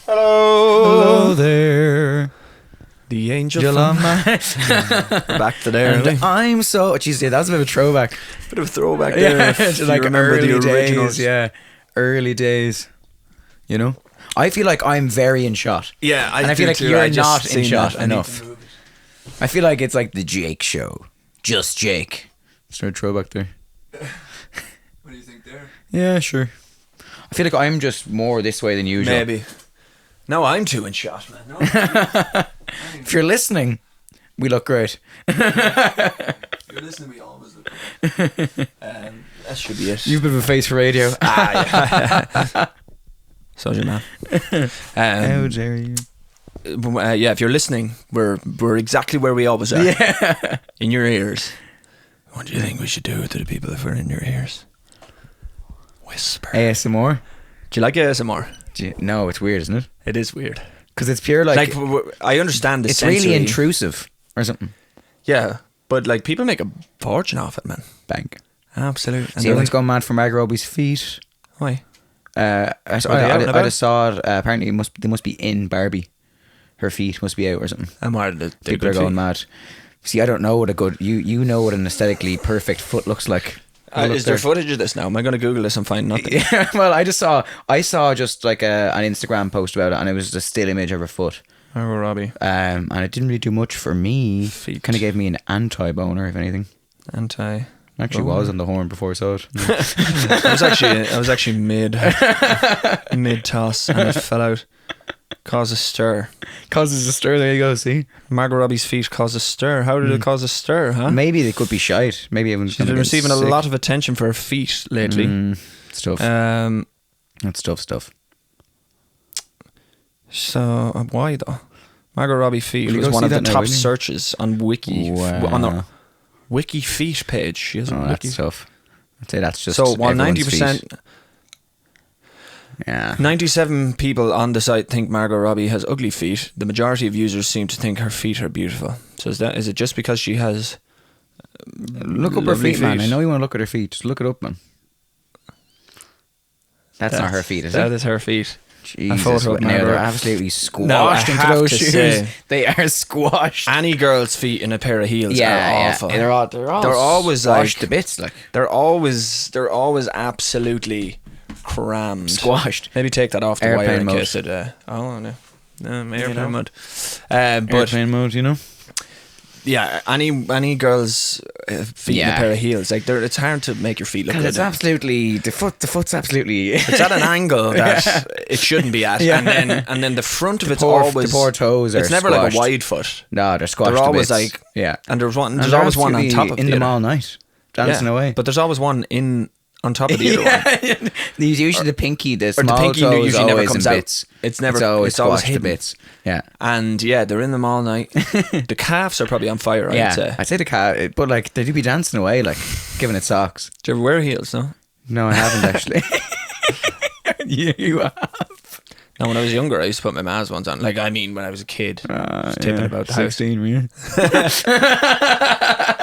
Hello. Hello there. The angel We're back to there. And I'm so... Jeez, yeah, that was a bit of a throwback. Bit of a throwback there. Yeah, If to you like remember early the originals. days. Yeah, early days. You know? I feel like I'm very in shot. Yeah, And I feel do like too. you're I just not in seen shot that. I need enough. to move it. I feel like it's like the Jake show. Just Jake. Start a throwback there. What do you think there? Yeah, sure. I feel like I'm just more this way than usual. Maybe. No, I'm too in shot, man. No. If you're listening, we look great. You're listening, we always look good. That should be it. You've a bit of a face for radio. Yeah. So's your man. How dare you? Yeah, if you're listening, we're exactly where we always are. Yeah. In your ears. What do you think we should do to the people if we're in your ears? Whisper. ASMR? Do you like ASMR? No, it's weird, isn't it? It is weird. Because it's pure like I understand the it's sensory. really intrusive or something. Yeah, but like people make a fortune off it, man. Bank. Absolutely. See, everyone's gone mad for Margot Robbie's feet. Why? I just saw it. Apparently, they must be in Barbie. Her feet must be out or something. And why did People are going mad. See, I don't know what a good you know what an aesthetically perfect foot looks like. Is there footage of this now? Am I going to Google this and find nothing? Yeah, well, I saw just like an Instagram post about it, and it was a still image of her foot. Margot Robbie. And it didn't really do much for me. Feet. Kind of gave me an anti-boner, if anything. Actually was on the horn before I saw it. I was actually mid toss and it fell out. Cause a stir. Causes a stir. There you go. See, Margot Robbie's feet cause a stir. How did it cause a stir? Huh? maybe they could be shite. Maybe everyone's She's been receiving a lot of attention for her feet lately. Stuff. That's stuff. So why though? Margot Robbie feet Will you was go one see of the that now, top will you? searches on Wiki. Wow. On the Wiki feet page. She has a Oh, Wiki. that's tough. I'd say that's just So while everyone's 90%, feet. Yeah. 97 people on the site think Margot Robbie has ugly feet. The majority of users seem to think her feet are beautiful. So is it just because she has Look up her lovely feet, man. I know you want to look at her feet. Just look it up, man. That's not her feet, is That it? is her feet. Jesus, photo of now Margot. they're absolutely squashed No, I into have those to shoes. say- They are squashed. Any girl's feet in a pair of heels are awful. They're always squashed like to bits, like they're always absolutely crammed. squashed. Maybe take that off the wire Airplane in mode. case it. No, airplane know. mode. But Airplane mode, you know. yeah, any girl's feet in a Yeah. pair of heels, like it's hard to make your feet look Because good. it's absolutely the foot's absolutely. It's at an angle that it shouldn't be at, Yeah. and then the front of it's poor- always the poor toes are It's never like a squashed. wide foot. No, they're squashed. They're to always bits. like yeah, and there's And always they're one on absolutely top of in the them other. all night, dancing away. But there's always one on top of the other one. These usually the pinky, the Or small the pinky toe is usually never always comes in out. bits. It's always squashed to hidden. bits. Yeah, And yeah, they're in them all night. The calves are probably on fire, yeah. I'd say. I'd say the cat, but like they do be dancing away, like giving it socks. Do you ever wear heels, no? No, I haven't actually. You have. No, when I was younger, I used to put my ma's ones on. Like, I mean, when I was a kid. Just tipping about the house. 16, were you?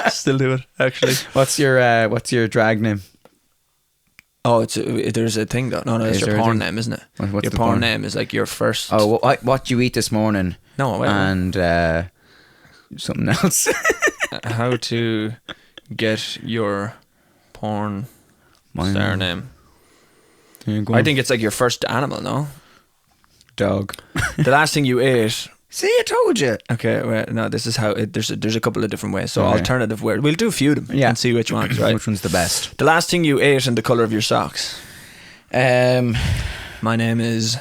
Still do it, actually. What's your drag name? Oh, there's a thing though. No, Is it's your there a porn thing? name, isn't it? What's your the porn porn? name is like your first. Oh, what you eat this morning? No, wait, and something else. how to get your porn Mine. star name? Yeah, go I on. think it's like your first animal, no? Dog. The last thing you ate. See, I told you. Okay, wait, no, this is how there's a couple of different ways. So Okay. alternative word. We'll do a few of them Yeah. and see which ones, right? Which one's the best? The last thing you ate and the colour of your socks. My name is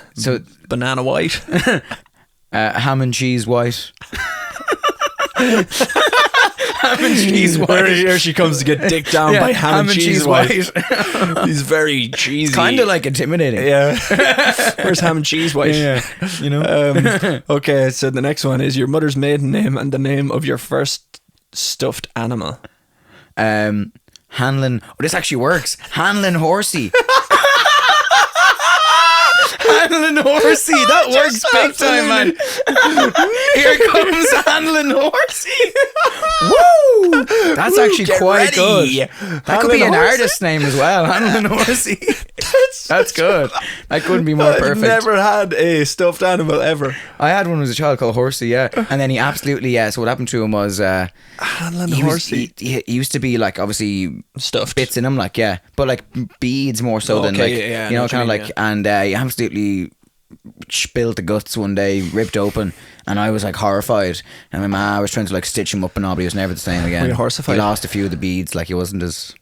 Banana White. Ham and cheese white. Ham and cheese white. Here she comes to get dicked down Yeah, by ham and cheese white. He's very cheesy. Kind of like intimidating. Yeah. Where's ham and cheese white? Yeah, you know. Okay, so the next one is your mother's maiden name and the name of your first stuffed animal. Hanlon. Oh, this actually works. Hanlon Horsey. Hanlon Horsey. That works big time, man. Here comes Hanlon Horsey. Woo! That's actually Get quite ready. good. That could be Hanlon an Horsey. artist name as well. Hanlon Horsey. That's good. That couldn't be more I've perfect. never had a stuffed animal ever. I had one as a child called Horsey, yeah. And then he absolutely, so what happened to him was... Hanlon he Horsey. he used to be like, obviously... Stuffed. Bits in him, like, yeah. But like beads more so than like, yeah, you know, kind of mean, like... And he absolutely spilled the guts one day, ripped open. And I was like horrified. And my ma was trying to like stitch him up and all, but he was never the same again. Were you horsified? He lost a few of the beads, like he wasn't as...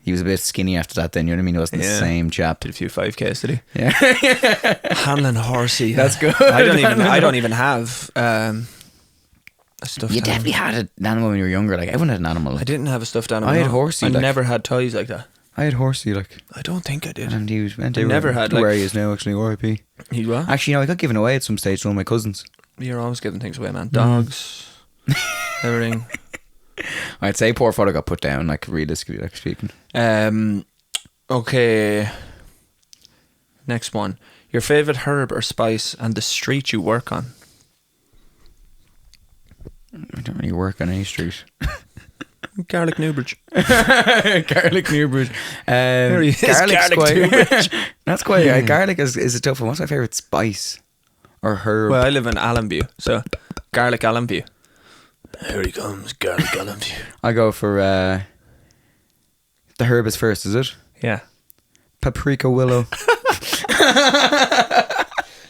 He was a bit skinny after that then, you know what I mean? He wasn't the same chap. Did a few 5Ks, did he? Yeah. Hanlon Horsey. That's good. I don't even have a stuffed You animal. definitely had an animal when you were younger. Like everyone had an animal. I didn't have a stuffed animal. I had no. Horsey, I like- never had toys like that. I had Horsey, like... I don't think I did. And he was meant I to... never had, like- where he is now, actually, R.I.P. You what? Actually, no, I got given away at some stage to one of my cousins. You're always giving things away, man. Dogs, everything. I'd say poor father got put down, like realistically, like speaking. Okay. Next one. Your favourite herb or spice and the street you work on. I don't really work on any street. Garlic Newbridge. Garlic Newbridge. There he is, Garlic's garlic quite... Newbridge. That's quite... garlic is a tough one. What's my favourite spice? Or herb? Well, I live in Allenview, so garlic Allenview. Here he comes, garlic Allenview. I go for... the herb is first, is it? Yeah. Paprika willow.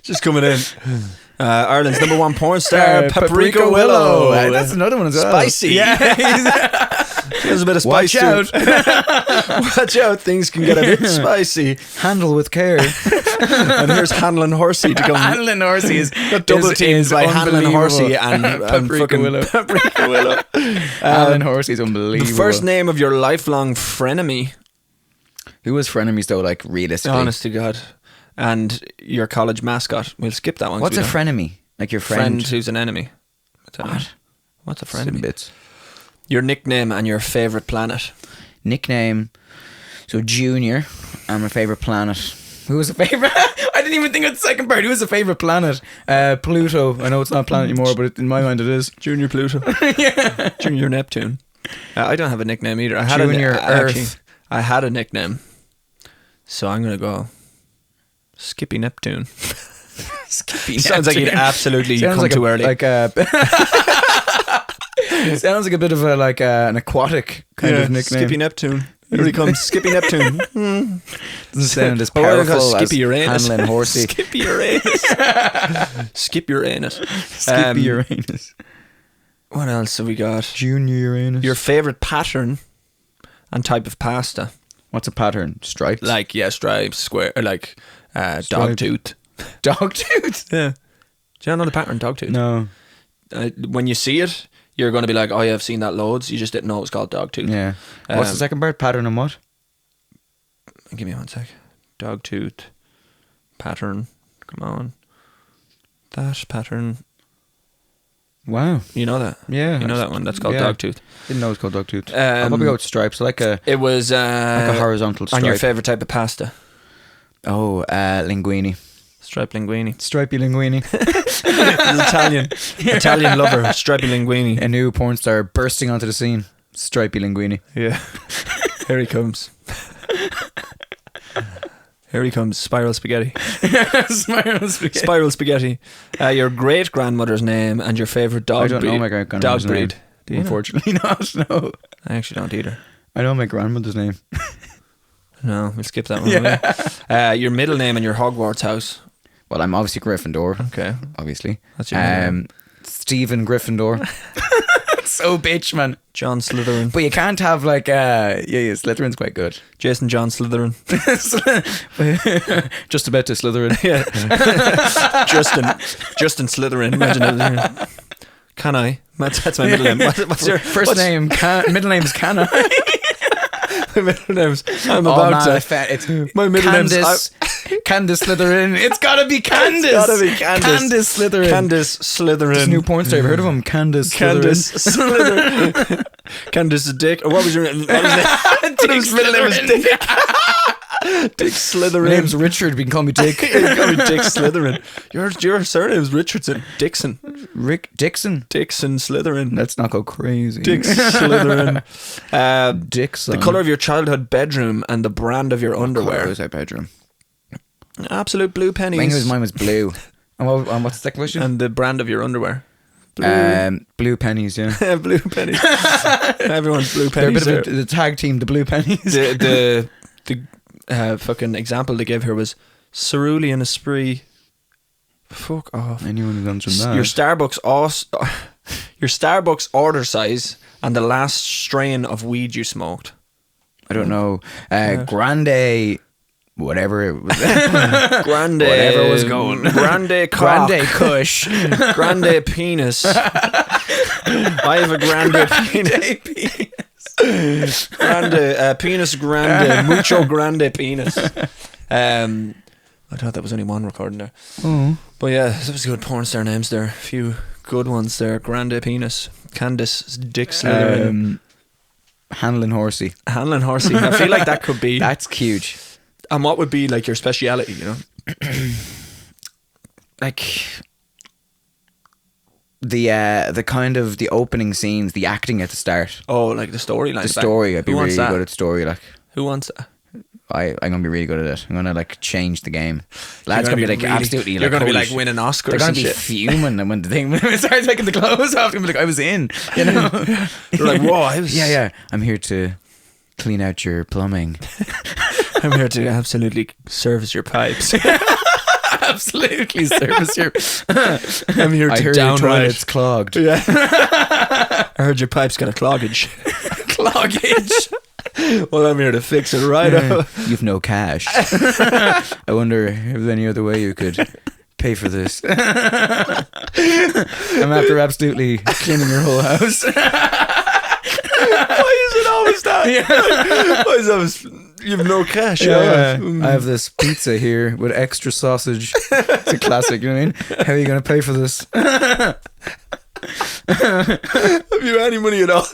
Just coming in. Ireland's number one porn star, Paprika Willow. That's another one as well. Spicy. Yeah. There's a bit of spice Watch out. to it. Watch out, things can get a bit spicy. Handle with care. And here's Hanlon Horsey to come. Hanlon Horsey is double teamed by Hanlon unbelievable. Horsey and Paprika fucking Willow. Paprika Willow. Hanlon Horsey is unbelievable. The first name of your lifelong frenemy. Who was frenemies though, like realistically? Honest to God. And your college mascot. We'll skip that one. What's a frenemy? Like your friend? Who's an enemy. What's a frenemy? Bits. Your nickname and your favourite planet. Nickname. So Junior and my favourite planet. Who was the favourite? I didn't even think of the second part. Who was the favourite planet? Pluto. I know it's not a planet anymore, but in my mind it is. Junior Pluto. Yeah. Junior Neptune. I don't have a nickname either. I had Junior actually, Earth. I had a nickname. So I'm going to go Skippy Neptune. Skippy Sounds like you'd absolutely come too early. Sounds like a bit of a an aquatic kind of nickname. Skippy Neptune. Here he comes, Skippy Neptune. Doesn't sound as Oh, powerful as Skippy Uranus. Hanlon Horsey. Skippy Uranus. Skip Uranus. Skippy Uranus. What else have we got? Junior Uranus. Your favourite pattern and type of pasta. What's a pattern? Stripes? Like, stripes, square, like dog Stripe. tooth. Dog tooth? Yeah. Do you know the pattern dog tooth? No. When you see it, you're going to be like, oh yeah, I've seen that loads. You just didn't know it was called dog tooth. Yeah. What's the second part? Pattern and what? Give me 1 sec. Dog tooth. Pattern. Come on. That pattern. Wow. You know that? Yeah. You know that one? That's called yeah. dog tooth. Didn't know it was called dog tooth. I'll probably go with stripes. It was like a horizontal stripe. on your favourite type of pasta. Oh, linguine. Striped linguine. Stripey linguine. Italian. Italian lover. Stripey linguine. A new porn star bursting onto the scene. Stripey linguine. Yeah. Here he comes. Here he comes. Spiral spaghetti. Spiral spaghetti. Spiral spaghetti. Your great grandmother's name and your favourite dog breed. I don't know my great grandmother's dog breed. name. Do you Unfortunately not, no. I actually don't either. I know my grandmother's name. No, we'll skip that one. Yeah. Your middle name and your Hogwarts house. Well, I'm obviously Gryffindor. Okay. Obviously. That's your name. Stephen Gryffindor. So bitch, man. John Slytherin. But you can't have Slytherin's quite good. Jason John Slytherin. Just about to Slytherin. Yeah. Justin Slytherin. Imagine it. Can I? That's my middle name. What's your first name? Middle name's Can I? My middle name's. I'm about to. It's My middle name's. Candace Slytherin. It's gotta be Candace. It's gotta be Candace. Candace Slytherin. Candace Slytherin. This new porn star. Have you heard of him? Candace Slytherin. Candace Dick. What was your name? His middle name was Dick. Dick Slytherin. My name's Richard. You can call me Dick. You can call me Dick Slytherin. Your surname's Richardson. Dixon. Rick Dixon. Dixon Slytherin. Let's not go crazy. Dick Slytherin. Dixon. The colour of your childhood bedroom and the brand of your underwear. Where was our bedroom? Absolute blue pennies. I think mine was blue. And what's the second question? And the brand of your underwear. Blue pennies, yeah. Blue pennies. Everyone's blue pennies. They're a bit of the tag team, the blue pennies. The fucking example they gave here was cerulean esprit. Fuck off. Anyone who's answering that. Your Starbucks order size and the last strain of weed you smoked. I don't know. Grande. Whatever it was. Grande. Whatever was going. Grande cock. Grande Kush. Grande penis. I have a grande penis. Grande penis grande. Mucho grande penis. I thought that was only one recording there. Oh. But yeah, that was good porn star names there. A few good ones there. Grande penis. Candice Dick Slytherin. Hanlon Horsey. Hanlon Horsey. I feel like that could be. That's huge. And what would be like your speciality, you know? Like the kind of the opening scenes, the acting at the start. Oh, like the storyline. The story. I'd be really good at story. Like, who wants that? I'm gonna be really good at it. I'm gonna like change the game. Lads gonna be like really, absolutely. You're like, gonna be like winning Oscars. They're gonna and be shit. fuming, and when the thing starts taking the clothes off, they're gonna be like, I was in. You know. They're like, whoa, I was. Yeah. I'm here to clean out your plumbing. I'm here to absolutely service your pipes. Absolutely service your. I'm here to downright. It's clogged. Yeah. I heard your pipes got a cloggage. Cloggage. Well, I'm here to fix it right up. You've no cash. I wonder if there's any other way you could pay for this. I'm after absolutely cleaning your whole house. Why is it always that? Yeah. Why is it always, you have no cash? Yeah. I have this pizza here with extra sausage. It's a classic, you know what I mean? How are you going to pay for this? Have you any money at all?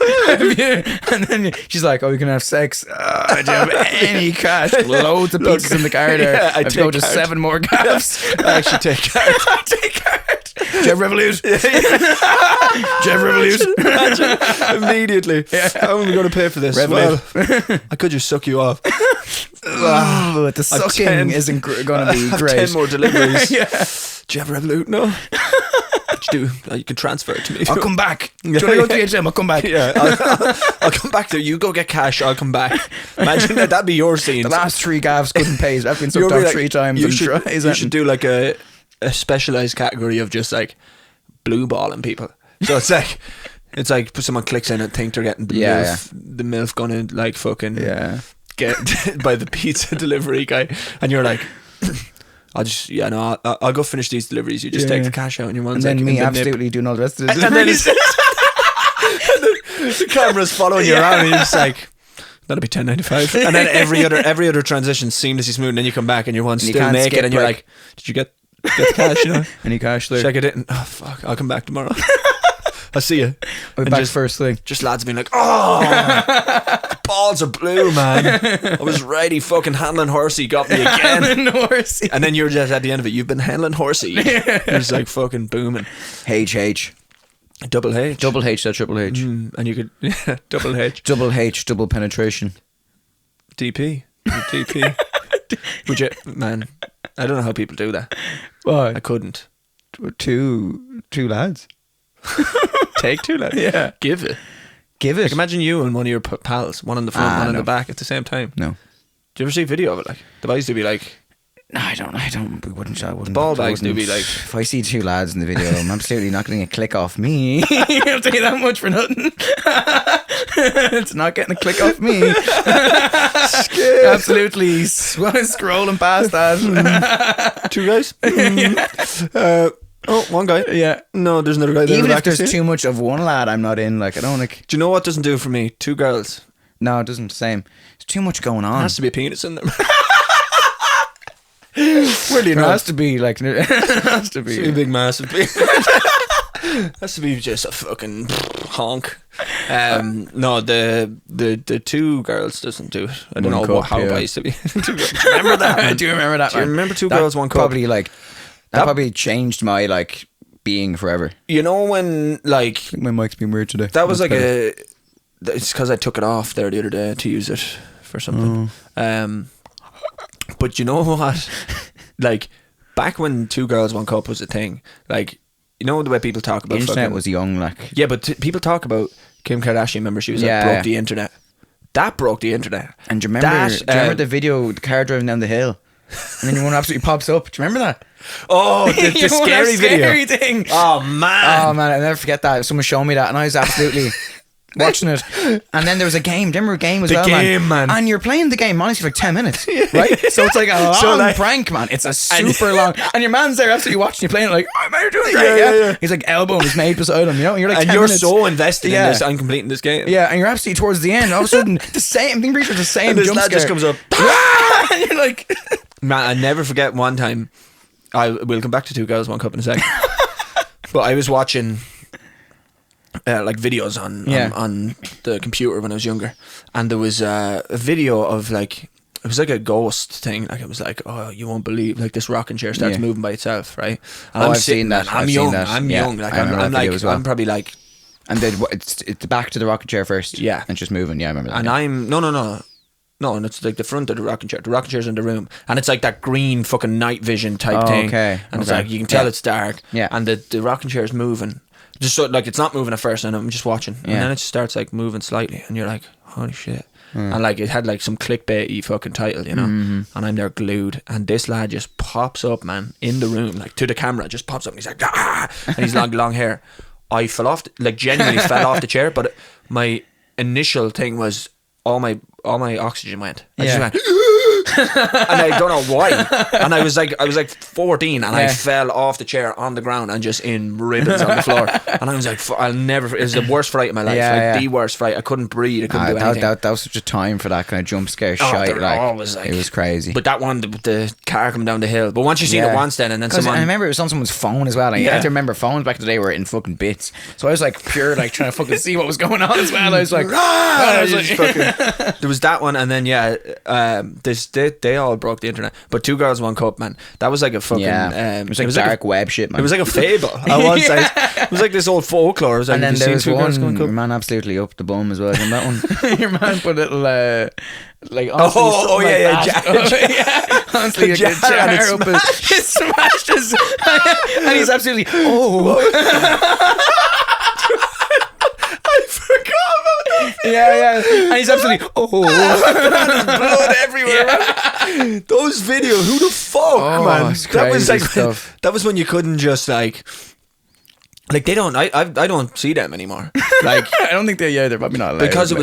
And then she's like, oh, you can have sex. I don't have any cash. Loads of pizzas in the car there. Yeah, I have to go to 7 more gaps. I actually take card. I take card. Do you have Revolut? Do you have Revolut? Imagine, immediately. How am I going to pay for this? Revolut. Well, I could just suck you off. Oh, the sucking isn't going to be great. 10 more deliveries. Yeah. Do you have Revolut? No. What you do? You can transfer it to me. I'll come back. Do you want to go to the ATM? I'll come back. Yeah, I'll come back there. You go get cash. I'll come back. Imagine that'd be your scene. The last 3 gaffs couldn't pay. I've been sucked off 3 times. You should do like a specialized category of just like blue balling people. So it's like someone clicks in and think they're getting the MILF gonna like fucking get by the pizza delivery guy, and you're like, I'll go finish these deliveries. You just take the cash out and you want. And then me absolutely doing all the rest of the deliveries. deliveries. And then the camera's following you around, and you're just like, that'll be $10.95. And then every other transition seamlessly smooth, and then you come back and you're still naked, and you're like, did you get the cash? You know, any cash there? Check it in. Oh fuck, I'll come back tomorrow. I'll see you. I'll be back first thing. Just lads being like, oh, balls are blue, man. I was ready. Fucking Hanlon Horsey got me again. Hanlon Horsey. And then you're just at the end of it. You've been Hanlon Horsey. You're just like fucking booming. HH. Double H. Double H, that triple H. And you could, double H. Double H, double penetration. DP. Would you, man, I don't know how people do that. Why? I couldn't. Two lads. Take 2 lads. Yeah. Give it. Like imagine you and one of your pals, one on the front, one in the back at the same time. No. Do you ever see a video of it? Like the boys do be like, no, I don't. We wouldn't. Ball bags do be like. If I see 2 lads in the video, I'm absolutely not getting a click off me. I'll tell you that much for nothing. It's not getting a click off me. Absolutely scrolling past that. 2 guys. One guy. Yeah. No, there's another guy there. Even if there's too much of one lad, I'm not in. Like I don't like. Do you know what doesn't do for me? 2 girls. No, it doesn't. Same. There's too much going on. There has to be a penis in there. Where do you know? It has to be like. It has to be a big massive penis. Has to be just a fucking honk. No, the two girls doesn't do it. I don't know how I used to be. Do you remember that? I do remember that. Do you remember Two Girls, One Cup? Probably that probably changed my being forever. You know when I think my mic's been weird today. That was it's because I took it off there the other day to use it for something. But you know what? Back when Two Girls, One Cup was a thing, you know the way people talk about the internet was young, yeah, but people talk about Kim Kardashian. Remember, she was broke the internet. That broke the internet. And do you remember the video, the car driving down the hill, and then one absolutely pops up? Do you remember that? Oh, the scary video. Scary thing. Oh man, I'll never forget that. Someone showed me that, and I was absolutely watching it. And then there was a game. Do you remember a game as well, man? And you're playing the game honestly for 10 minutes, right? So it's like a long prank, man. It's a super long. And your man's there absolutely watching you playing it oh, man, you're doing great. Yeah. He's elbowing his mate beside him, and you're like, and 10 you're minutes. so invested in this and completing this game. Yeah, and you're absolutely towards the end. All of a sudden, the same and jump scare just comes up. And you're like, man, I never forget one time. We'll come back to Two Girls, One Cup in a second. But I was watching videos on the computer when I was younger, and there was a video of it was like a ghost thing. It was oh, you won't believe, this rocking chair starts moving by itself, right? And I've seen that. I'm young. I'm probably and then it's back to the rocking chair first. Yeah, and it's just moving. Yeah, I remember that. And I'm no, and it's the front of the rocking chair. The rocking chair's in the room, and it's that green fucking night vision type thing. Okay. And it's you can tell it's dark. Yeah. And the rocking chair's moving. Just so it's not moving at first, and I'm just watching, and then it just starts moving slightly, and you're like, holy shit. And it had some clickbaity fucking title, you know. And I'm there glued, and this lad just pops up, man, in the room, to the camera, just pops up, and he's like, ah, and he's long hair. I fell off, genuinely fell off the chair, but my initial thing was all my oxygen went. I just went and I don't know why. And I was 14, and I fell off the chair on the ground and just in ribbons on the floor. And I was like, I'll never. It was the worst fright of my life. The worst fright. I couldn't breathe. I couldn't do anything. That was such a time for that kind of jump scare shite. It was crazy. But that one, the car coming down the hill. But once you see it once, then and then someone. I remember it was on someone's phone as well. I have to remember phones back in the day were in fucking bits. So I was pure trying to fucking see what was going on as well. I was like, there was that one, and then they all broke the internet. But Two Girls, One Cup, man, that was like a fucking it was dark web shit, man. It was like a fable. It was like this old folklore. And then there was one, your man absolutely up the bum as well in that one. Your man put a little honestly, a jar up it smashed his and he's absolutely I forgot about that. Yeah. And he's absolutely there's blood everywhere. Man. Those videos, who the fuck, man? That was stuff. That was when you couldn't just they don't. I don't see them anymore. I don't think they're probably not allowed. Because it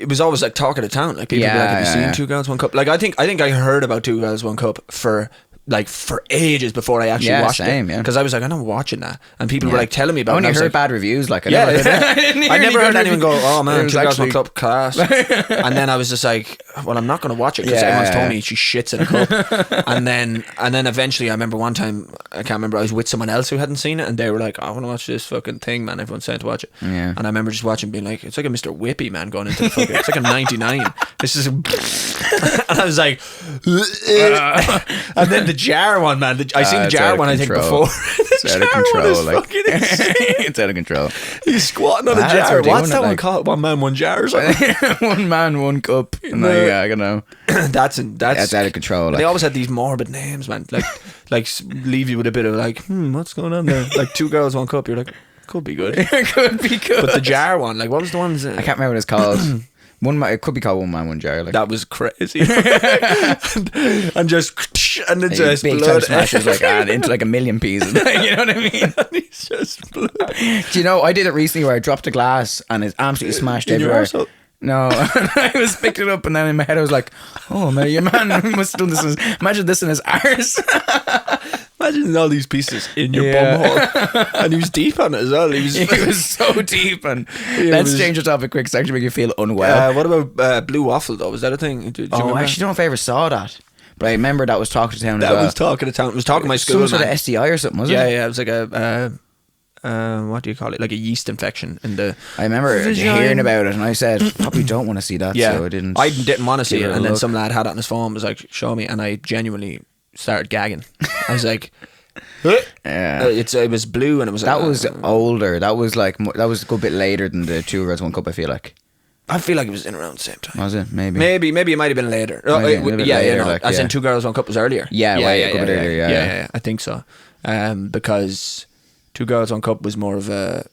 was always talk of the town. People would be have you seen Two Girls, One Cup? I think I heard about Two Girls, One Cup for ages before I actually watched it. Because I was I'm not watching that, and people were telling me about it. I only heard bad reviews. I never heard anyone go, oh man, Two Girls, One Cup, class. And then I was just well, I'm not going to watch it because everyone's told me she shits in a cup. and then eventually I remember one time, I can't remember, I was with someone else who hadn't seen it, and they were like, I want to watch this fucking thing, man. Everyone's saying to watch it. And I remember just watching, being like, it's like a Mr. Whippy, man, going into the fucking, it's like a 99. This is and I was like and then the jar one, man. I seen the jar one, I think, before. It's out of control. It's out of control. He's squatting on a jar. What's that one called? One man, one jar or something? One man, one cup. I don't know. That's out of control. They always had these morbid names, man. Leave you with a bit of what's going on there? Two Girls, One Cup. You're like, could be good. Could be good. But the jar one, what was the ones? I can't remember what it's called. It could be called One Man, One Jar. That was crazy. and it's just big blood smashes into a million pieces. You know what I mean? And it's just blood. Do you know, I did it recently where I dropped a glass and it's absolutely smashed everywhere. No, I was picking it up, and then in my head I was like, oh man, your man must have done this. Imagine this in his arse. Imagine all these pieces in your bum hole. And he was deep on it as well. He was so deep. And let's change the topic quick, so actually make you feel unwell. What about Blue Waffle though? Was that a thing? I actually don't know if I ever saw that. But I remember that was Talk to Town as well. That was Talk to Town. It was Talking My School. Some sort of STI or something, was it? Yeah, it was like a what do you call it? Like a yeast infection in the. I remember hearing about it, and I said, probably don't want to see that. Yeah, so I didn't. I didn't want to see it, and then look. some lad had it on his phone. Was like, show me, and I genuinely started gagging. I was like. Yeah, it was blue and it was that was older. That was like that was a good bit later than the 2 Girls 1 Cup. I feel like it was in around the same time. Was it? Maybe it might have been later. As in 2 Girls 1 Cup was earlier. Yeah, a bit earlier. Yeah, I think so. Because 2 Girls 1 Cup was more of a.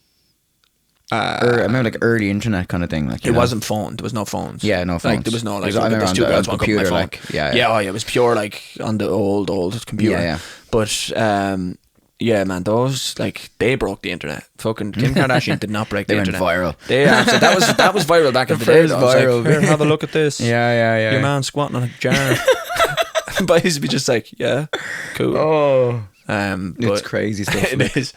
I remember like early internet kind of thing. Like it wasn't phone. There was no phones. Yeah, no phones. Like there was no like. I remember on 2 Girls the 1 Cup on my computer. phone. Like it was pure like on the old computer. Yeah. But yeah, man, those like they broke the internet. Fucking Kim Kardashian did not break the internet. They went viral. So that was viral back in the day. First viral. Like, here, have a look at this. Yeah. Your man squatting on a jar. But he used to be just like, yeah, cool. Oh. It's crazy stuff. It is.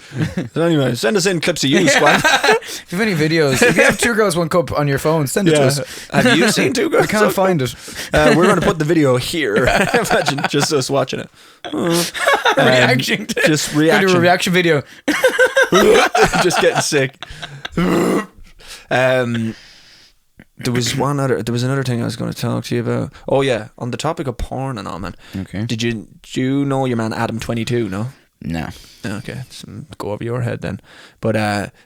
So anyway, send us in clips of you, squat. If you have any videos, if you have 2 Girls 1 Cup on your phone, send it to us. Have you seen 2 Girls? I can't find it. We're going to put the video here. Imagine just us watching it. Reaction. Just reaction. Do a reaction video. Just getting sick. There was another thing I was going to talk to you about. Oh yeah, on the topic of porn and all, man. Okay. Do you know your man Adam 22? No. No. Okay, go over your head then. But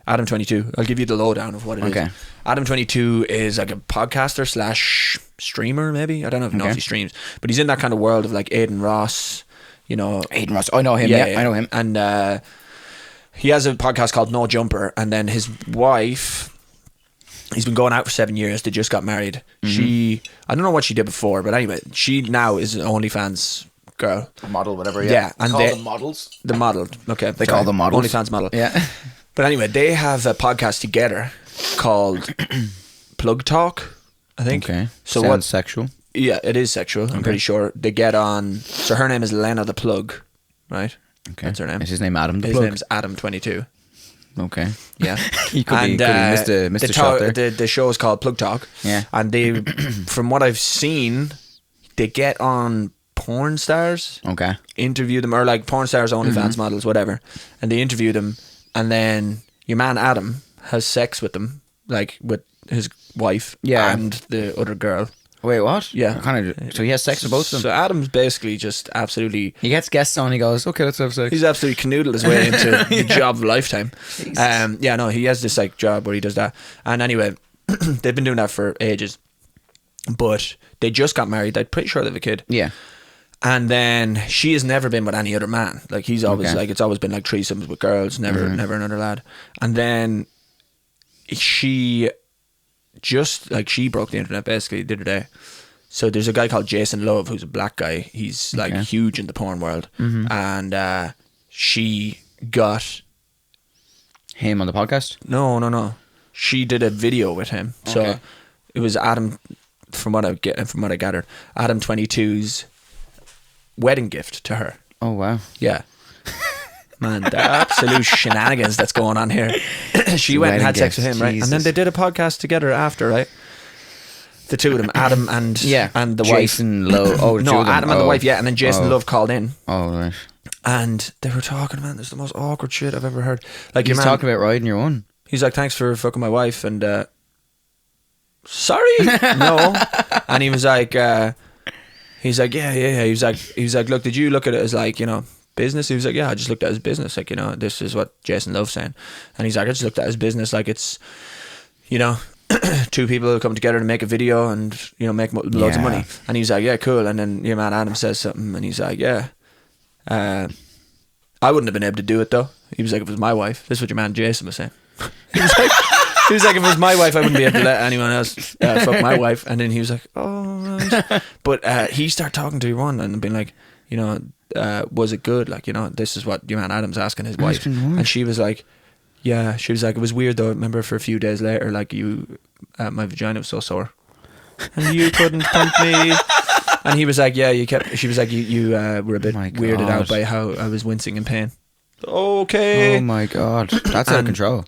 Adam 22, I'll give you the lowdown of what it is. Okay. Adam 22 is like a podcaster / streamer, maybe. I don't know if he streams, but he's in that kind of world of like Aiden Ross. You know, Aiden Ross. I know him. Yeah, I know him. And he has a podcast called No Jumper, and then his wife. He's been going out for 7 years. They just got married. I don't know what she did before, but anyway, she now is an OnlyFans girl. A model, whatever, yeah. And they call them models. The model, okay. They call them models. OnlyFans model. Yeah. But anyway, they have a podcast together called Plug Talk, I think. Okay. So sounds sexual. Yeah, it is sexual, I'm pretty sure. They get on, so her name is Lena the Plug, right? Okay. That's her name. Is his name Adam the His Plug? name's Adam 22. Okay. Yeah. He could be missed a shot there. The show is called Plug Talk. Yeah. And they, from what I've seen, they get on porn stars. Okay. Interview them, or like porn stars, OnlyFans models, whatever. And they interview them, and then your man Adam has sex with them, like with his wife and the other girl. Wait, what? Yeah. So he has sex with both of them? So Adam's basically just absolutely... He gets guests on, he goes, okay, let's have sex. He's absolutely canoodled his way into the job of a lifetime. He has this like job where he does that. And anyway, they've been doing that for ages. But they just got married. I'm pretty sure they have a kid. Yeah. And then she has never been with any other man. Like he's always like, it's always been like threesomes with girls, never another lad. And then she broke the internet basically the other day. So there's a guy called Jason Love who's a black guy. He's like huge in the porn world. And she got him on the podcast? No. She did a video with him. Okay. So it was Adam, from what I gathered, Adam 22's wedding gift to her. Oh wow. Yeah. Man, the absolute shenanigans that's going on here. She went and had sex with him, right? Jesus. And then they did a podcast together after, right? The two of them, Adam and the Jason wife. Love. Oh, no, Adam and the wife, yeah. And then Jason Love called in. Oh, right. And they were talking, man, it's the most awkward shit I've ever heard. Like he's talking about riding your one. He's like, thanks for fucking my wife. And, sorry? No. And he was like, yeah. He was like, look, did you look at it as like, you know, business? He was like, yeah, I just looked at it as business. Like, you know, this is what Jason Love's saying. And he's like, I just looked at it as business. Like it's, you know, two people come together to make a video and, you know, make loads of money. And he's like, yeah, cool. And then your man Adam says something and he's like, yeah, I wouldn't have been able to do it though. He was like, if it was my wife. This is what your man Jason was saying. He was like, if it was my wife, I wouldn't be able to let anyone else fuck my wife. And then he was like, oh, right. But he started talking to your one and being like, you know, was it good? Like, you know, this is what your man Adam's asking his wife. And she was like, yeah. She was like, it was weird though. I remember for a few days later, like my vagina was so sore. And you couldn't pump me. And he was like, yeah, she was like, you were a bit weirded out by how I was wincing in pain. Okay. Oh my God. That's out of control.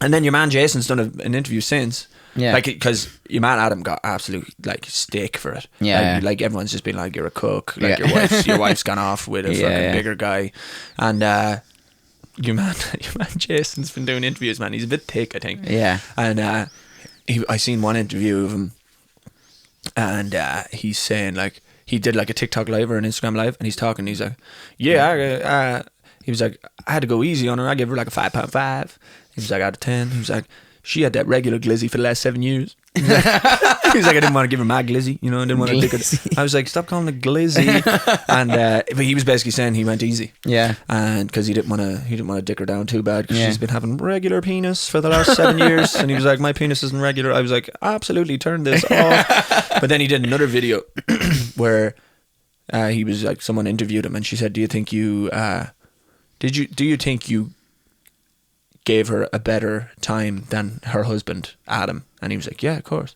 And then your man Jason's done an interview since. Yeah. Like, because your man Adam got absolute, like, stick for it. Yeah. Like everyone's just been like, you're a cook. Like, your wife's gone off with a fucking bigger guy. And your man Jason's been doing interviews, man. He's a bit thick, I think. Yeah. And I seen one interview of him, and he's saying like he did like a TikTok live or an Instagram live, and he's talking. He's like, yeah, he was like, I had to go easy on her. I gave her like a 5.5. He was like, out of 10. He was like, she had that regular glizzy for the last 7 years. He was like, I didn't want to give her my glizzy, you know. I didn't want to dick her. I was like, stop calling it glizzy. And but he was basically saying he went easy. Yeah. And because he didn't want to dick her down too bad, because she's been having regular penis for the last 7 years. And he was like, my penis isn't regular. I was like, absolutely, turn this off. But then he did another video where he was like, someone interviewed him, and she said, do you think you gave her a better time than her husband Adam? And he was like, yeah, of course.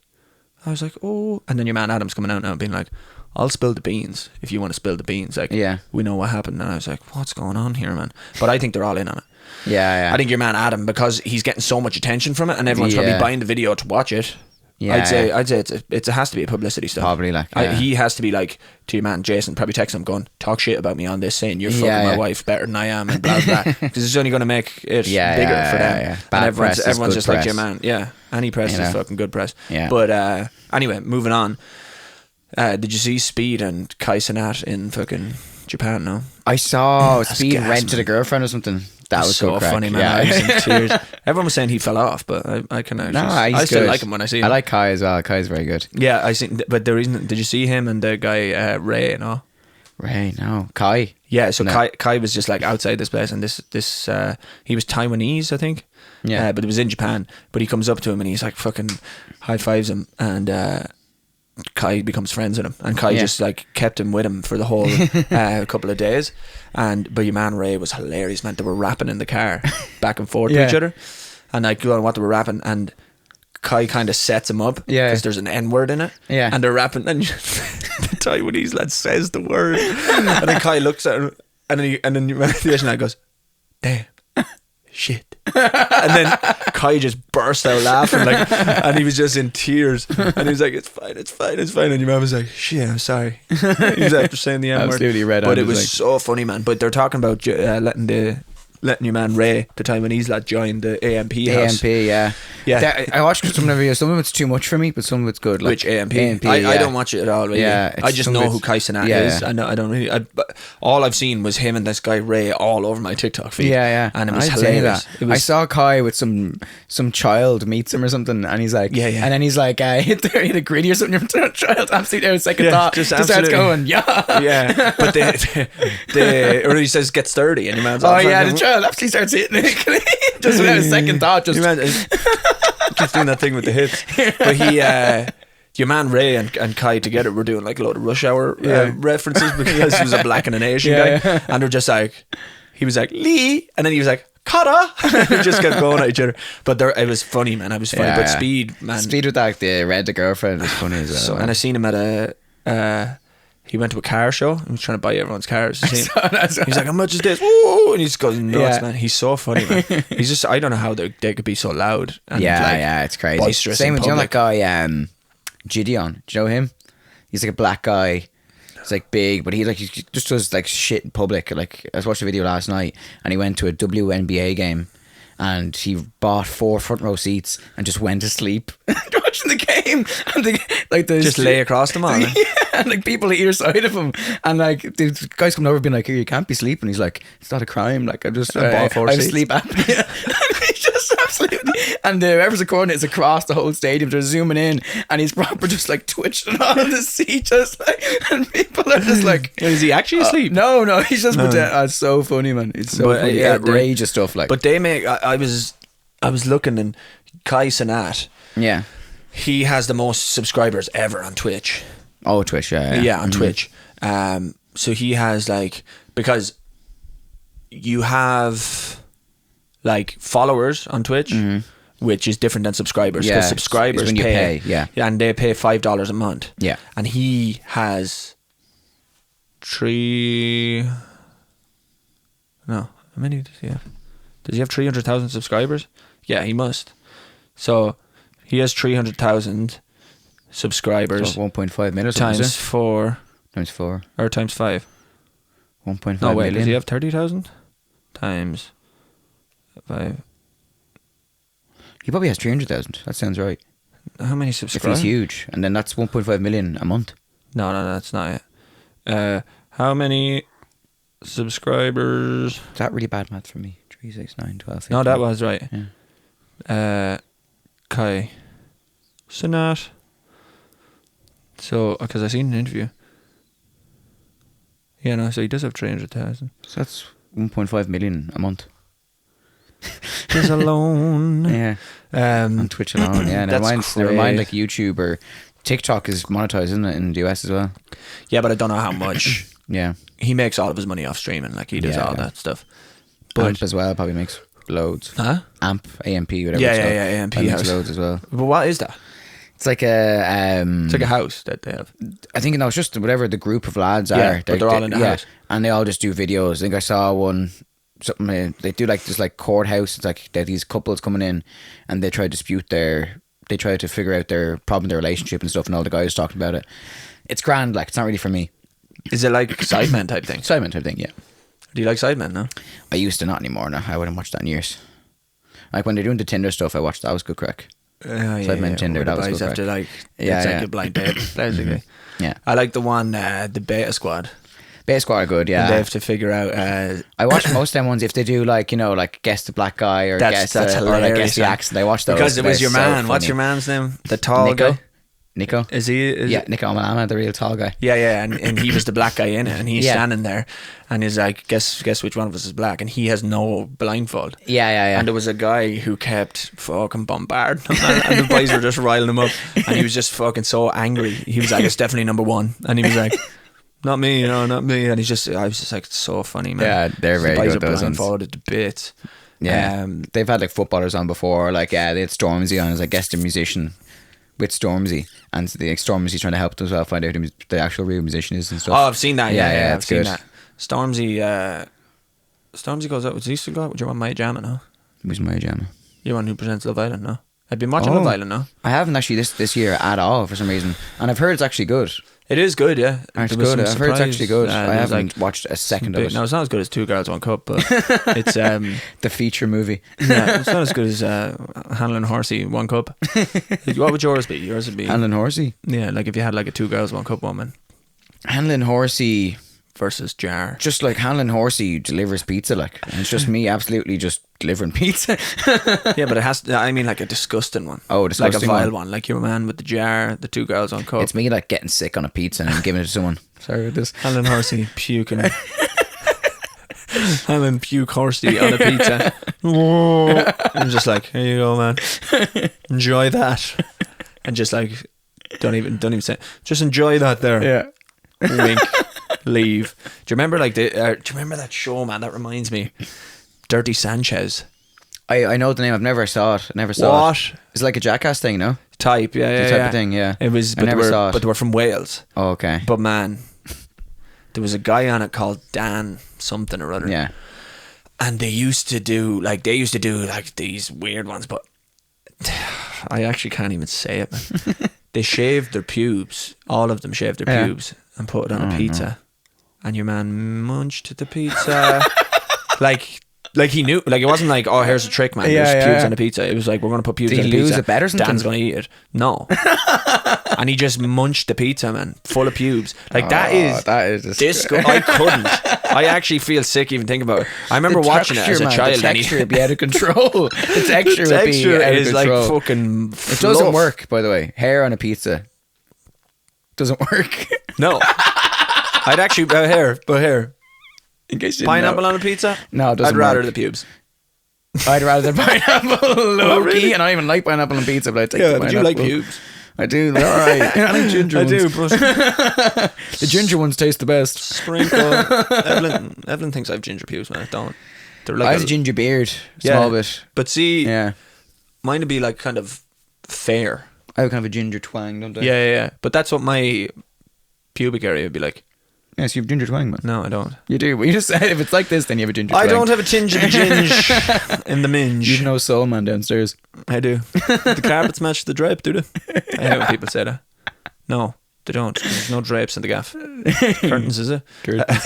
I was like, oh. And then your man Adam's coming out now being like, I'll spill the beans if you want to spill the beans. Like, we know what happened. And I was like, what's going on here, man? But I think they're all in on it. Yeah. I think your man Adam, because he's getting so much attention from it, and everyone's probably buying the video to watch it. Yeah, I'd say it has to be a publicity stuff. Probably like he has to be like, to your man Jason, probably text him going, talk shit about me on this, saying you're fucking my wife better than I am, and blah blah, because it's only going to make it bigger for them. Bad and everyone's just press. Like, your man, any press is fucking good press. But anyway, moving on. Did you see Speed and Kai Cenat in fucking Japan? No, I saw Speed rented a girlfriend or something. That was so funny, man. I was in tears. Everyone was saying he fell off, but I can actually. No, I still like him when I see him. I like Kai as well. Kai's very good. Yeah, I seen. But the reason, did you see him and the guy Ray? No, Ray. No, Kai. Yeah, so Kai was just like outside this place, and this he was Taiwanese, I think. Yeah, but it was in Japan. But he comes up to him and he's like fucking high fives him, and Kai becomes friends with him, and Kai just like kept him with him for the whole couple of days. But your man Ray was hilarious, man. They were rapping in the car back and forth to each other, and like going what they were rapping, and Kai kind of sets him up because there's an N-word in it, and they're rapping, and the Taiwanese lad says the word, and then Kai looks at him, and then the Asian lad goes, damn, shit. And then Kai just burst out laughing, like, and he was just in tears, and he was like, it's fine, and your man was like, shit, I'm sorry. He was after saying the N-word. Absolutely red. But it was so funny, man. But they're talking about letting your man Ray, the Taiwanese lad, join the AMP house. AMP, yeah. I watched some of the videos. Some of it's too much for me, but some of it's good. Like, which AMP? I don't watch it at all. Really. Yeah, I just know who Kai Cenat is. I don't really. But all I've seen was him and this guy Ray all over my TikTok feed. Yeah. And it was hilarious. I saw Kai with some child meets him or something, and he's like, and then he's like, hit a gritty or something. Child, absolutely out of second thought. Just starts going, But or he says get sturdy, and your man's the child absolutely starts hitting it. Just without a second thought, just keeps doing that thing with the hips. But your man Ray and Kai together were doing like a load of Rush Hour references, because he was a black and an Asian guy, and they're just like, he was like Lee, and then he was like Kata, and they just kept going at each other. But it was funny, man. It was funny. But Speed with like the red the girlfriend was funny as well. So, and I seen him at he went to a car show and was trying to buy everyone's cars. He's like, how much is this? Woo! And he just goes nuts, man. He's so funny, man. He's just, I don't know how they could be so loud. And it's crazy. Boisterous. Same with that guy, Gideon. Do you know him? He's like a black guy. He's like big, but he just does like shit in public. Like, I was watching a video last night, and he went to a WNBA game, and he bought 4 front row seats and just went to sleep watching the game. And just lay across them all. And like people either side of him, and like the guys coming over being like, you can't be sleeping. He's like, it's not a crime. Like, I just I have sleep apnea. He's just absolutely. And whoever's recording it is across the whole stadium. They're zooming in, and he's proper just like twitching on the seat, just like, and people are just like, is he actually asleep? No, he's just it's so funny, man. It's so funny. Outrageous stuff. Like, but they make. I was looking, and Kai Cenat. Yeah. He has the most subscribers ever on Twitch. Oh, Twitch, yeah, on Twitch. So he has like, because you have like followers on Twitch, which is different than subscribers. Because subscribers when you pay, and they pay $5 a month. Yeah, and he has how many does he have? Does he have 300,000 subscribers? Yeah, he must. So he has 300,000 subscribers. So 1.5 million times 4 or times 5. 1.5 no wait million. Does he have 30,000 times 5. He probably has 300,000. That sounds right. How many subscribers? If he's huge, and then that's 1.5 million a month. No, that's not it. How many subscribers? Is that really bad math for me? 3, 6, 9, 12, 15. No, that was right. Yeah. Kai Sinat. So, because I seen an interview. Yeah, no, so he does have 300,000. So that's 1.5 million a month. He's alone. Yeah. On Twitch alone. Yeah. Never mind like YouTube or TikTok is monetized, isn't it, in the US as well? Yeah, but I don't know how much. Yeah. He makes all of his money off streaming. Like, he does all that stuff. But Amp as well probably makes loads. Huh? AMP, whatever. Yeah, AMP makes loads as well. But what is that? It's like a it's like a house that they have. I think it's just whatever the group of lads are. Yeah, but they're all in the house, and they all just do videos. I think I saw one. Something they do like this like courthouse. It's like these couples coming in, and they try to figure out their problem, their relationship and stuff. And all the guys talking about it. It's grand. Like, it's not really for me. Is it like Sidemen type thing? Sidemen type thing, yeah. Do you like Sidemen? No, I used to, not anymore. No, I wouldn't watch that in years. Like when they're doing the Tinder stuff, I watched that. Was good crack. Sidemen Tinder, that was good crack. To like, it's like a blind date, basically. Mm-hmm. Yeah, I like the one, the Beta Squad. Beta Squad are good, yeah. And they have to figure out. I watch most of them ones if they do like, like guess the black guy or guess the accent. I watch those because it was your man. So what's your man's name? The tall guy. Nico. Is he? Nico Malama, the real tall guy. Yeah, and he was the black guy in it, and he's standing there, and he's like, guess which one of us is black, and he has no blindfold. Yeah. And there was a guy who kept fucking bombarding him, and the boys were just riling him up, and he was just fucking so angry. He was like, it's definitely number one, and he was like, not me, not me, and I was just like, it's so funny, man. Yeah, they're very good. Those blindfolded a bit. Yeah, they've had like footballers on before, like they had Stormzy on as a guest musician. With Stormzy, and the Stormzy trying to help them as well find out who the actual real musician is and stuff. Oh, I've seen that. Yeah, I've seen that. Stormzy goes out. Does he still go out with your one Maya Jama now? Who's Maya Jama? Your one who presents Love Island now. I've been watching Love Island now. I haven't actually this year at all for some reason, and I've heard it's actually good. It is good, yeah. It's good. I've heard it's actually good. I haven't watched a second of it. No, it's not as good as Two Girls, One Cup, but it's the feature movie. Yeah, it's not as good as Hanlon Horsey, One Cup. What would yours be? Yours would be Hanlon Horsey. Yeah, like if you had like a Two Girls, One Cup woman. Hanlon Horsey versus Jar. Just like Hanlon Horsey delivers pizza, like, and it's just me absolutely just delivering pizza. Yeah, but it has to, I mean like a disgusting one. Oh, disgusting, like a vile one. Like your man with the jar, the Two Girls, One Cup. It's me like getting sick on a pizza and giving it to someone. Sorry about this. Hanlon Horsey puking. Hanlon puke Horsey on a pizza. I'm just like, here you go, man. Enjoy that. And just like, don't even say, just enjoy that there. Yeah. Wink. Leave. Do you remember like do you remember that show, man? That reminds me. Dirty Sanchez. I know the name. I've never saw it. What? It's like a Jackass thing, no? Type, yeah. Type of thing, yeah. It was, but they were from Wales. Oh, okay. But man, there was a guy on it called Dan something or other. Yeah. And they used to do like these weird ones, but I actually can't even say it, man. They shaved their pubes. All of them shaved their pubes and put it on a pizza. No. And your man munched the pizza. like he knew. Like it wasn't like, oh, here's a trick, man. There's pubes on a pizza. It was like, we're going to put pubes on a pizza. Did he lose a bet or something? Dan's going to eat it. No. And he just munched the pizza, man, full of pubes. Like that is disgusting. I couldn't. I actually feel sick even thinking about it. I remember watching it as a child. The texture would be out of control. The texture would be out of control. Like fucking fluff. It doesn't work, by the way. Hair on a pizza doesn't work. No. I'd actually hair. In case you pineapple on a pizza? No, it doesn't I'd rather work. the pubes. I'd rather the pineapple. Low-key, and I even like pineapple on pizza, but I take the pineapple. But you like pubes? I do. They're alright. I like ginger ones. I do, but the ginger ones taste the best. Sprinkle. Evelyn thinks I have ginger pubes, man. I don't. They're like I have a ginger beard, small bit. But see, mine would be like kind of fair. I have kind of a ginger twang, don't I? Yeah. But that's what my pubic area would be like. Yes, you have ginger twang, man. No, I don't. You do. Well, you just said if it's like this, then you have a ginger twang. I don't have a tinge of a ginge in the minge. You know soul man downstairs. I do. The carpets match the drape, do they? I hate when people say that. No, they don't. There's no drapes in the gaff. Curtains, is it? Curtains.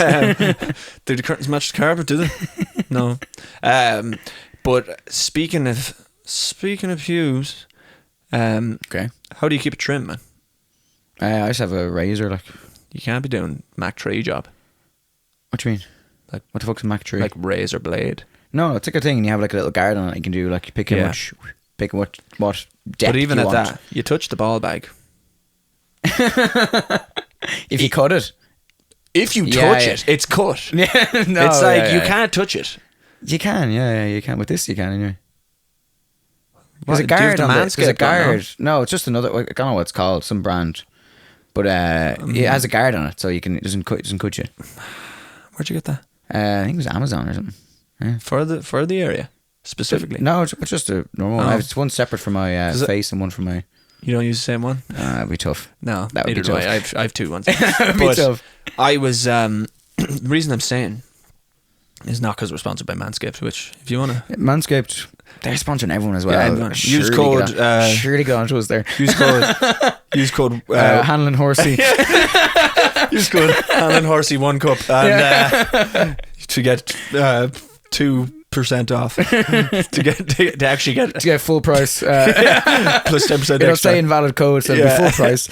Do the curtains match the carpet, do they? No. But speaking of pubes, Okay. how do you keep it trim, man? I just have a razor, like. You can't be doing Mac 3 job. What do you mean? Like, what the fuck's a Mac 3? Like razor blade. No, it's like a thing, and you have like a little guard on it. You can do like pick what depth. But even you at want. that, you touch the ball bag. If you cut it. If you touch it, it's cut. Yeah, no, it's like you can't touch it. You can, you can. With this, you can anyway. There's What, a guard do you on have it. There's a guard. No, it's just another. I don't know what it's called. Some brand, but it has a guard on it, so you can. It doesn't cut you. Where'd you get that? I think it was Amazon or something. Yeah. For the area specifically. No, it's just a normal one. It's one separate for my face and one for my. You don't use the same one? It'd be tough. No, that would be tough. I have two ones. It'd be tough. I was the reason I'm saying is not because we're sponsored by Manscaped, which if you want to Manscaped, they're sponsoring everyone as well. Yeah, use code surely get onto us there. Use code Hanlon Horsey. Use code Hanlon Horsey 1 cup and to get 2% off to actually get full price plus 10% extra. It'll say invalid code, so it'll be full price.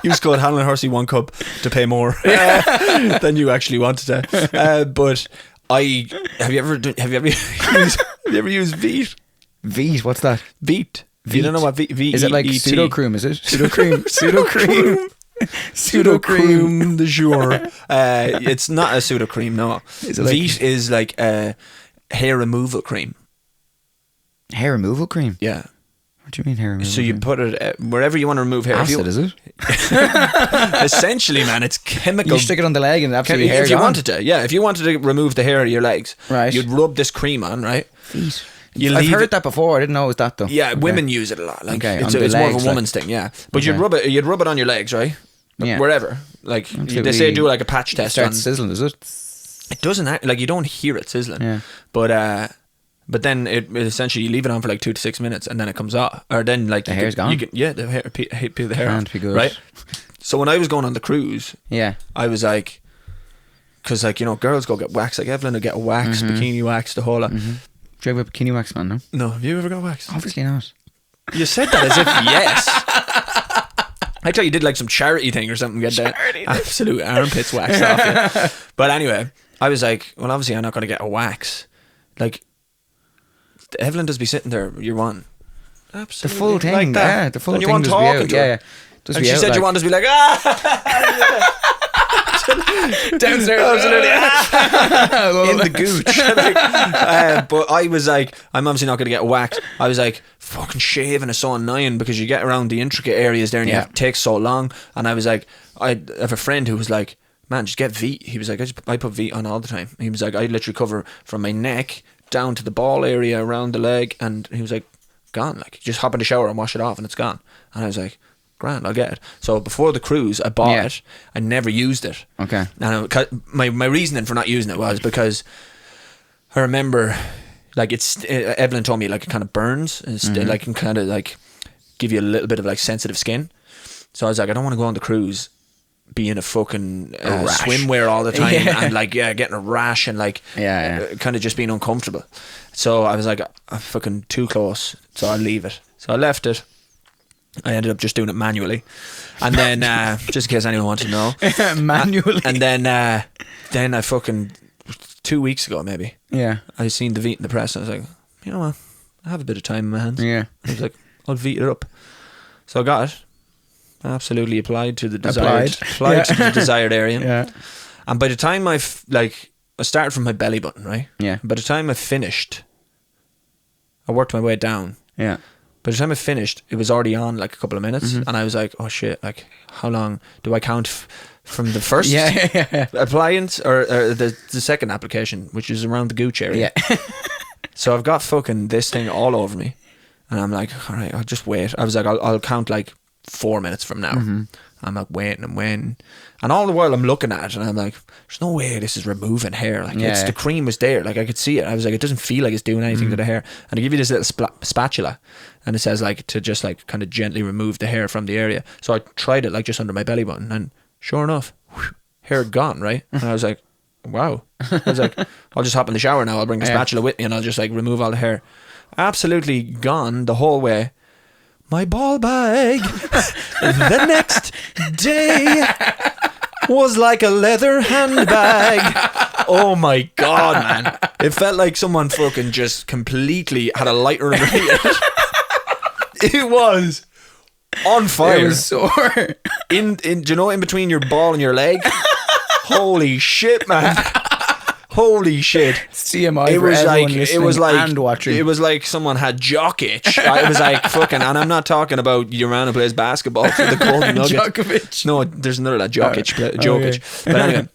Use code Hanlon Horsey 1 cup to pay more than you actually wanted to. But have you ever used Veet? Veet, what's that? Veet. You don't know what Veet is? It like pseudo-cream? Is it pseudo-cream? Pseudo-cream. Pseudo-cream de jour. It's not a pseudo-cream, no. Veet is like a hair removal cream. Hair removal cream? Yeah. What do you mean hair removal? So you put it wherever you want to remove hair. Acid, is it? Essentially, man, it's chemical. You stick it on the leg and absolutely hair. If you wanted to, if you wanted to remove the hair of your legs, right, you'd rub this cream on, right? Feet. I've heard that before. I didn't know it was that though. Yeah, women use it a lot. Like, it's more of a woman's thing. Yeah, but you'd rub it on your legs, right? Yeah. Wherever. Like they say, do like a patch test. It starts sizzling, does it? It doesn't act, like you don't hear it sizzling. Yeah. But then it essentially you leave it on for like 2 to 6 minutes and then it comes off, or then like the hair's gone. The hair, peel the hair Can't off, be good. right? So when I was going on the cruise, I was like, because like girls go get waxed. Like Evelyn would get a wax, bikini wax, the whole lot. Do you have a bikini wax, man? No. No, have you ever got waxed? Obviously not. You said that as if yes. I thought you did like some charity thing or something. Get that absolute armpits waxed off you. But anyway, I was like, well, obviously I'm not going to get a wax. Like, Evelyn does be sitting there, you're one. Absolutely. The full thing, like that. yeah. The full and thing. You want talking to her. Yeah. And she said you wanted to be like, downstairs. Absolutely. In the gooch. But I was like, I'm obviously not going to get waxed. I was like, fucking shaving is so annoying because you get around the intricate areas there and it takes so long. And I was like, I have a friend who was like, man, just get Veet. He was like, I put Veet on all the time. He was like, I literally cover from my neck down to the ball area around the leg, and he was like, gone. Like, just hop in the shower and wash it off and it's gone. And I was like, grand, I'll get it. So before the cruise I bought it. I never used it. Okay. And my reasoning for not using it was because I remember, like, Evelyn told me like it kind of burns and like can kind of like give you a little bit of like sensitive skin. So I was like, I don't want to go on the cruise be in a fucking swimwear all the time and like getting a rash and like kind of just being uncomfortable. So I was like, I'm fucking too close, so I'll leave it. So I left it. I ended up just doing it manually, and then just in case anyone wanted to know, manually. And then I fucking 2 weeks ago maybe, I seen the Veet in the press, and I was like, you know what, I have a bit of time in my hands. I was like, I'll Veet it up. So I got it. Absolutely applied to the desired to the desired area. And by the time I started from my belly button, right? By the time I finished, I worked my way down. By the time I finished, it was already on like a couple of minutes, and I was like, oh shit, like how long do I count from the first appliance or the second application, which is around the gooch area? So I've got fucking this thing all over me, and I'm like, all right, I'll just wait. I was like, I'll count like 4 minutes from now. I'm like waiting, and all the while I'm looking at it and I'm like, there's no way this is removing hair. Like the cream was there, like I could see it. I was like, it doesn't feel like it's doing anything to the hair. And they give you this little spatula, and it says like to just like kind of gently remove the hair from the area. So I tried it like just under my belly button, and sure enough, hair gone, right? And I was like, wow. I was like, I'll just hop in the shower now. I'll bring the spatula with me and I'll just like remove all the hair. Absolutely gone the whole way. My ball bag the next day was like a leather handbag. Oh my God, man. It felt like someone fucking just completely had a lighter in their head. It was on fire. It was sore. Do you know, in between your ball and your leg? Holy shit, man. Holy shit. CMI it was like and watching. It was like someone had jock itch. It was like fucking, and I'm not talking about Urana plays basketball for the Golden Nuggets. Djokovic. No, there's another like Jokic. But anyway,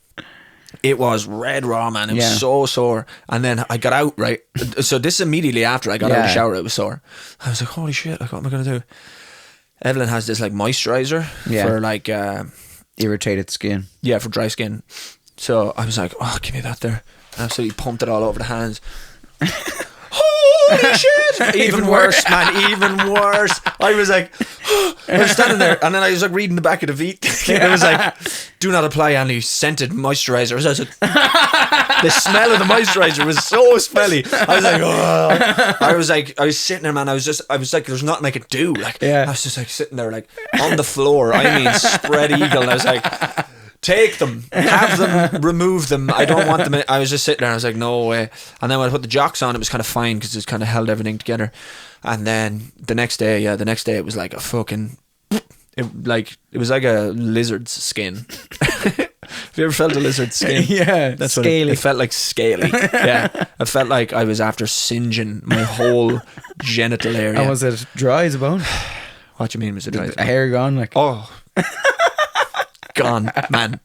it was red raw, man. It was so sore. And then I got out, right? So this immediately after I got out of the shower, it was sore. I was like, holy shit, like, what am I going to do? Evelyn has this like moisturizer for like irritated skin. Yeah, for dry skin. So I was like, oh, give me that there. Absolutely pumped it all over the hands. Holy shit! Even worse, man. Even worse. I was like, I was standing there, and then I was like reading the back of the Veet. It was like, do not apply any scented moisturizer. So I was like, the smell of the moisturizer was so smelly. I was like, oh. I was sitting there, man. I was like, there's nothing I could do. Like, I was just like sitting there, like on the floor. I mean, spread eagle. And I was like, take them, have them, remove them. I don't want them. I was just sitting there and I was like, no way. And then when I put the jocks on, it was kind of fine because it kind of held everything together. And then the next day it was like a fucking, it was like a lizard's skin. Have you ever felt a lizard's skin? Yeah, that's scaly. What it felt like scaly. Yeah, I felt like I was after singeing my whole genital area. And was it dry as a bone? What do you mean was it dry? A hair gone? Like gone, man.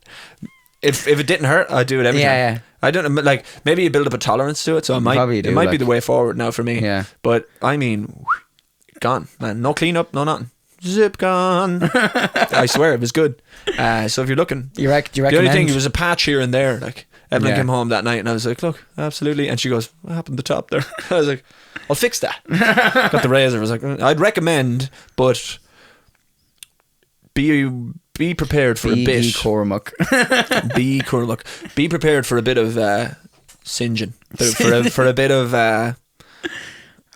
If it didn't hurt, I'd do it every time. Yeah. I don't know, like maybe you build up a tolerance to it, so it might be the way forward now for me. Yeah. But I mean, gone, man. No cleanup, no nothing. Zip gone. I swear it was good. So if you're looking, do you recommend? The only thing, it was a patch here and there. Like Evelyn came home that night and I was like, look, absolutely. And she goes, what happened to the top there? I was like, I'll fix that. Got the razor. I was like, I'd recommend, but be prepared for a bit. Cormac. Be prepared for a bit of singeing. For a bit of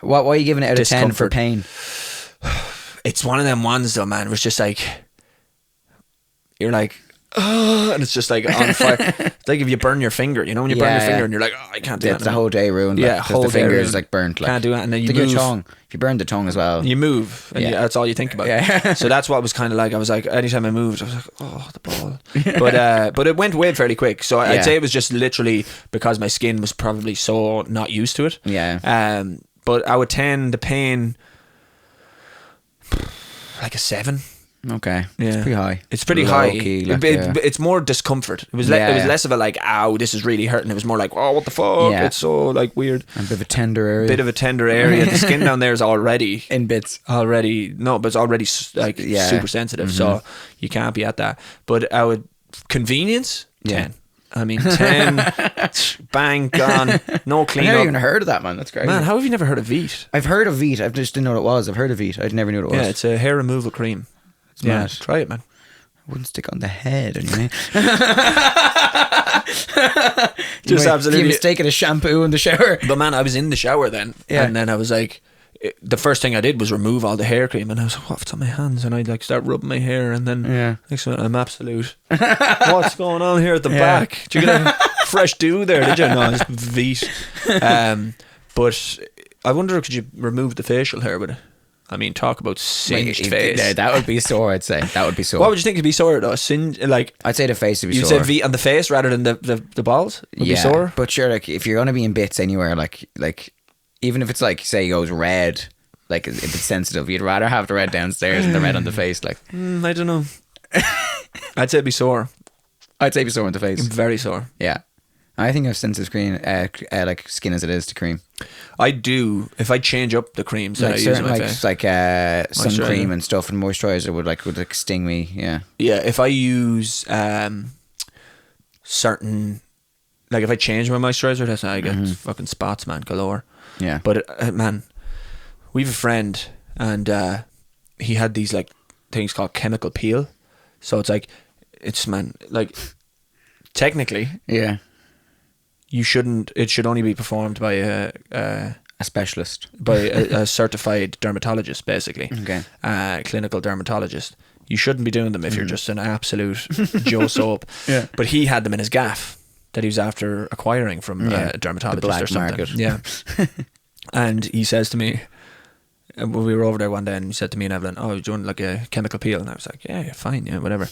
what are you giving it out of 10 for pain? It's one of them ones though, man. It was just like, you're like, oh, and it's just like on fire. It's like if you burn your finger, you know, when you burn your finger and you're like, oh, I can't do that. It's the whole day ruined. Yeah, whole the finger is like burnt. Like, can't do it. And then you move. Your tongue. If you burn the tongue as well, you move. And that's all you think about. Yeah. So that's what was kind of like. I was like, anytime I moved, I was like, oh, the ball. But it went away fairly quick. So I'd say it was just literally because my skin was probably so not used to it. Yeah. But I would tend the pain like a 7. Okay. Yeah. It's pretty high. It's pretty high. Key, like, it's more discomfort. It was less of a like, ow, this is really hurting. It was more like, oh, what the fuck? Yeah. It's so like weird. A bit of a tender area. The skin down there is already in bits. But it's already like super sensitive. Mm-hmm. So you can't be at that. But I would convenience 10. I mean 10. Bang, gone. No cleanup. I've never even heard of that, man. That's great. Man, how have you never heard of Veet? I've heard of Veet. I just didn't know what it was. I've heard of Veet. I never knew what it was. Yeah, it's a hair removal cream. Yeah, try it, man. I wouldn't stick on the head anyway. Just absolutely. You mistaken a shampoo in the shower. But man, I was in the shower then, and then I was like, the first thing I did was remove all the hair cream, and I was like, what's on my hands? And I'd like start rubbing my hair, and then next minute I'm absolute. What's going on here at the back? Did you get a fresh do there? Did you? No, it's Veet. But I wonder, could you remove the facial hair with it? I mean, talk about singed face. Yeah, that would be sore, I'd say. That would be sore. What would you think would be sore though? I'd say the face would be sore. You said Veet on the face rather than the balls would be sore? But sure, like if you're going to be in bits anywhere, like even if it's like, say, it goes red, like if it's sensitive, you'd rather have the red downstairs than the red on the face. Like, I don't know. I'd say it'd be sore. I'd say it'd be sore on the face. Very sore. Yeah. I think I've sensitive like skin as it is to cream. I do. If I change up the creams that I use on my face, like sun cream and stuff and moisturizer would sting me. Yeah. Yeah. If I use certain, like if I change my moisturizer, that's how I get fucking spots, man, galore. Yeah. But man, we have a friend and he had these like things called chemical peel. So it's like, technically, you shouldn't. It should only be performed by a specialist, by a certified dermatologist, basically. Okay. Clinical dermatologist. You shouldn't be doing them if you're just an absolute Joe Soap. Yeah. But he had them in his gaff that he was after acquiring from a dermatologist or something. Market. Yeah. And he says to me, we were over there one day, and he said to me and Evelyn, "Oh, you're doing like a chemical peel?" And I was like, "Yeah, fine, yeah, whatever."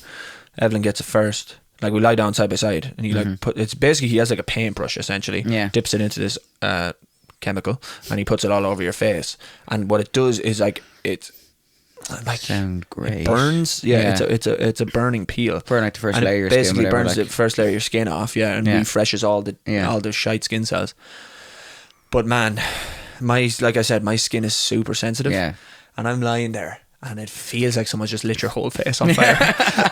Evelyn gets it first. Like, we lie down side by side, and he like it's basically, he has like a paintbrush essentially. Yeah. Dips it into this chemical, and he puts it all over your face. And what it does is like it. Like, sound great. It burns. Yeah. It's a burning peel. Burn out the first and layer of your basically skin. Basically burns the first layer of your skin off. Yeah, and refreshes all the shite skin cells. But man, like I said, my skin is super sensitive. Yeah. And I'm lying there, and it feels like someone's just lit your whole face on fire.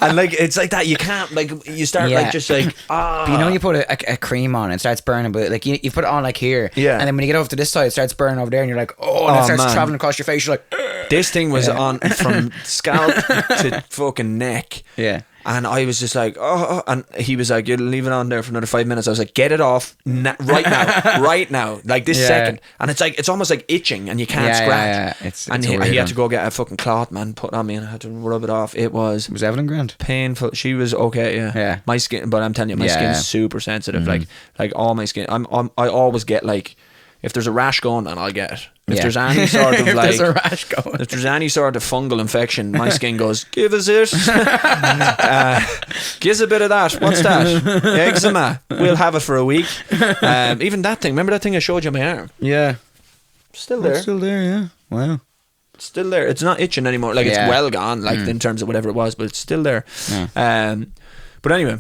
And like, it's like that. You can't, like, you start like just like, But you know, you put a cream on, it starts burning, but like you put it on like here. Yeah. And then when you get over to this side, it starts burning over there, and you're like, and it starts traveling across your face. You're like, this thing was on from scalp to fucking neck. Yeah. And I was just like, and he was like, "You'll leave it on there for another 5 minutes." I was like, "Get it off right now, like this second." And it's like, it's almost like itching, and you can't scratch. Yeah. He had to go get a fucking cloth, man, put it on me, and I had to rub it off. It was Evelyn grand? Painful. She was okay. Yeah. My skin, but I'm telling you, my skin's super sensitive. Like all my skin, I always get like, if there's a rash going, then I'll get it. If there's any sort of like, there's a rash going, if there's any sort of fungal infection, my skin goes, "Give us it." Give us a bit of that. What's that? Eczema. We'll have it for a week. Even that thing. Remember that thing I showed you on my arm? Yeah. Still there. It's still there. Yeah. Wow. It's still there. It's not itching anymore. Like, it's well gone. Like, in terms of whatever it was, but it's still there. Yeah. But anyway.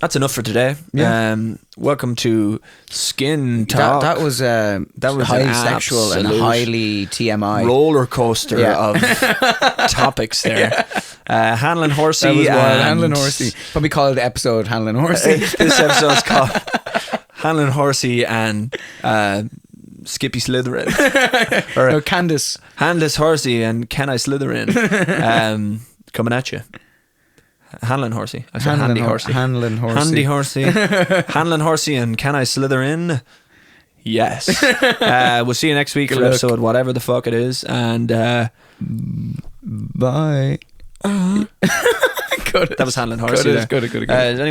That's enough for today. Yeah. Welcome to Skin Talk. That was highly sexual and highly TMI roller coaster of topics there. Hanlon Horsey. That was Hanlon Horsey. Probably call the episode Hanlon Horsey. This episode's called Hanlon Horsey and Skippy Slytherin. No, Candace Horsey and Can I Slytherin? Coming at you. Hanlon Horsey. I said Handy Horsey. Hanlon Horsey. Handy Horsey. Hanlon Horsey and Can I Slytherin? Yes. We'll see you next week for episode whatever the fuck it is. And bye. That was Hanlon Horsey. Good.